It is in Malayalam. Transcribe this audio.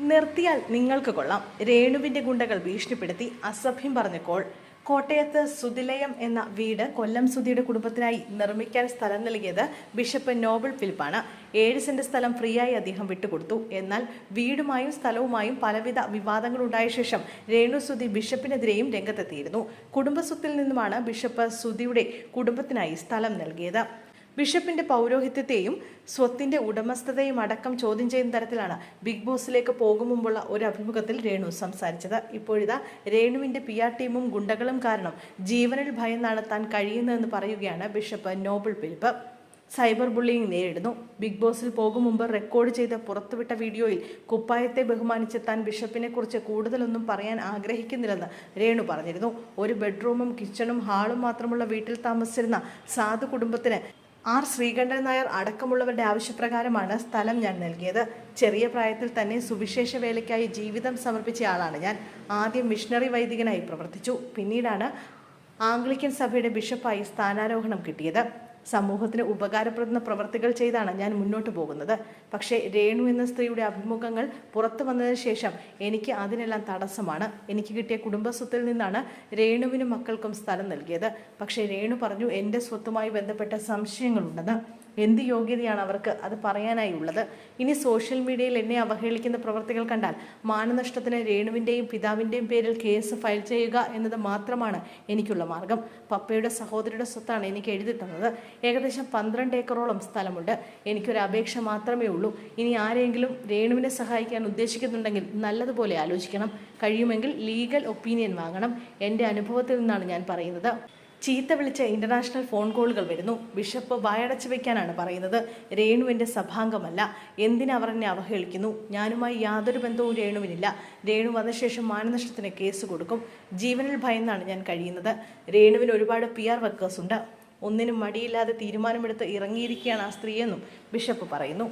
നിർത്തിയാൽ നിങ്ങൾക്ക് കൊള്ളാം. രേണുവിന്റെ ഗുണ്ടകൾ ഭീഷണിപ്പെടുത്തി. അസഭ്യം പറഞ്ഞ കോൾ. കോട്ടയത്ത് സുതിലയം എന്ന വീട് കൊല്ലം സുധിയുടെ കുടുംബത്തിനായി നിർമ്മിക്കാൻ സ്ഥലം നൽകിയത് ബിഷപ്പ് നോബൽ ഫിലിപ്പാണ്. 7 സെന്റ് സ്ഥലം ഫ്രീയായി അദ്ദേഹം വിട്ടുകൊടുത്തു. എന്നാൽ വീടുമായും സ്ഥലവുമായും പലവിധ വിവാദങ്ങളുണ്ടായ ശേഷം രേണു സുധി ബിഷപ്പിനെതിരെയും രംഗത്തെത്തിയിരുന്നു. കുടുംബസ്വത്തിൽ നിന്നുമാണ് ബിഷപ്പ് സുധിയുടെ കുടുംബത്തിനായി സ്ഥലം നൽകിയത്. ബിഷപ്പിന്റെ പൗരോഹിത്യത്തെയും സ്വത്തിന്റെ ഉടമസ്ഥതയും അടക്കം ചോദ്യം ചെയ്യുന്ന തരത്തിലാണ് ബിഗ് ബോസിലേക്ക് പോകും മുമ്പുള്ള ഒരു അഭിമുഖത്തിൽ രേണു സംസാരിച്ചത്. ഇപ്പോഴിതാ രേണുവിന്റെ PR ടീമും ഗുണ്ടകളും കാരണം ജീവനിൽ ഭയന്നാണ് താൻ കഴിയുന്നതെന്ന് പറയുകയാണ് bishop Nobel Philip. Cyber bullying നേരിടുന്നു. ബിഗ് ബോസിൽ പോകും മുമ്പ് റെക്കോർഡ് ചെയ്ത് പുറത്തുവിട്ട വീഡിയോയിൽ കുപ്പായത്തെ ബഹുമാനിച്ച് താൻ ബിഷപ്പിനെ കുറിച്ച് കൂടുതലൊന്നും പറയാൻ ആഗ്രഹിക്കുന്നില്ലെന്ന് രേണു പറഞ്ഞിരുന്നു. ഒരു ബെഡ്റൂമും കിച്ചണും ഹാളും മാത്രമുള്ള വീട്ടിൽ താമസിച്ചിരുന്ന സാധു കുടുംബത്തിന് R. ശ്രീകണ്ഠൻ നായർ അടക്കമുള്ളവരുടെ ആവശ്യപ്രകാരമാണ് സ്ഥലം ഞാൻ നൽകിയത്. ചെറിയ പ്രായത്തിൽ തന്നെ സുവിശേഷ വേലയ്ക്കായി ജീവിതം സമർപ്പിച്ചയാളാണ് ഞാൻ. ആദ്യം മിഷണറി വൈദികനായി പ്രവർത്തിച്ചു. പിന്നീടാണ് ആംഗ്ലിക്കൻ സഭയുടെ ബിഷപ്പായി സ്ഥാനാരോഹണം കിട്ടിയത്. സമൂഹത്തിന് ഉപകാരപ്പെടുന്ന പ്രവർത്തികൾ ചെയ്താണ് ഞാൻ മുന്നോട്ട് പോകുന്നത്. പക്ഷേ രേണു എന്ന സ്ത്രീയുടെ അഭിമുഖങ്ങൾ പുറത്തു വന്നതിന് ശേഷം എനിക്ക് അതിനെല്ലാം തടസ്സമാണ്. എനിക്ക് കിട്ടിയ കുടുംബസ്വത്തിൽ നിന്നാണ് രേണുവിനും മക്കൾക്കും സ്ഥലം നൽകിയത്. പക്ഷേ രേണു പറഞ്ഞു എൻ്റെ സ്വത്തുമായി ബന്ധപ്പെട്ട സംശയങ്ങളുണ്ടെന്ന്. എന്ത് യോഗ്യതയാണ് അവർക്ക് അത് പറയാനായി ഉള്ളത്? ഇനി സോഷ്യൽ മീഡിയയിൽ എന്നെ അവഹേളിക്കുന്ന പ്രവർത്തികൾ കണ്ടാൽ മാനനഷ്ടത്തിന് രേണുവിൻ്റെയും പിതാവിൻ്റെയും പേരിൽ കേസ് ഫയൽ ചെയ്യുക എന്നത് മാത്രമാണ് എനിക്കുള്ള മാർഗം. പപ്പയുടെ സഹോദരിയുടെ സ്വത്താണ് എനിക്ക് എഴുതി തന്നത്. ഏകദേശം 12 ഏക്കറോളം സ്ഥലമുണ്ട്. എനിക്കൊരു അപേക്ഷ മാത്രമേ ഉള്ളൂ. ഇനി ആരെങ്കിലും രേണുവിനെ സഹായിക്കാൻ ഉദ്ദേശിക്കുന്നുണ്ടെങ്കിൽ നല്ലതുപോലെ ആലോചിക്കണം. കഴിയുമെങ്കിൽ ലീഗൽ ഒപ്പീനിയൻ വാങ്ങണം. എൻ്റെ അനുഭവത്തിൽ നിന്നാണ് ഞാൻ പറയുന്നത്. ചീത്ത വിളിച്ച ഇന്റർനാഷണൽ ഫോൺ കോളുകൾ വരുന്നു. ബിഷപ്പ് വായടച്ചു വയ്ക്കാനാണ് പറയുന്നത്. രേണുവിൻ്റെ സഭാംഗമല്ല. എന്തിനവർ എന്നെ അവഹേളിക്കുന്നു? ഞാനുമായി യാതൊരു ബന്ധവും രേണുവിനില്ല. രേണു വന്നശേഷം മാനനഷ്ടത്തിന് കേസ് കൊടുക്കും. ജീവനിൽ ഭയന്നാണ് ഞാൻ കഴിയുന്നത്. രേണുവിന് ഒരുപാട് PR വർക്കേഴ്സ് ഉണ്ട്. ഒന്നിനും മടിയില്ലാതെ തീരുമാനമെടുത്ത് ഇറങ്ങിയിരിക്കുകയാണ് ആ സ്ത്രീയെന്നും ബിഷപ്പ് പറയുന്നു.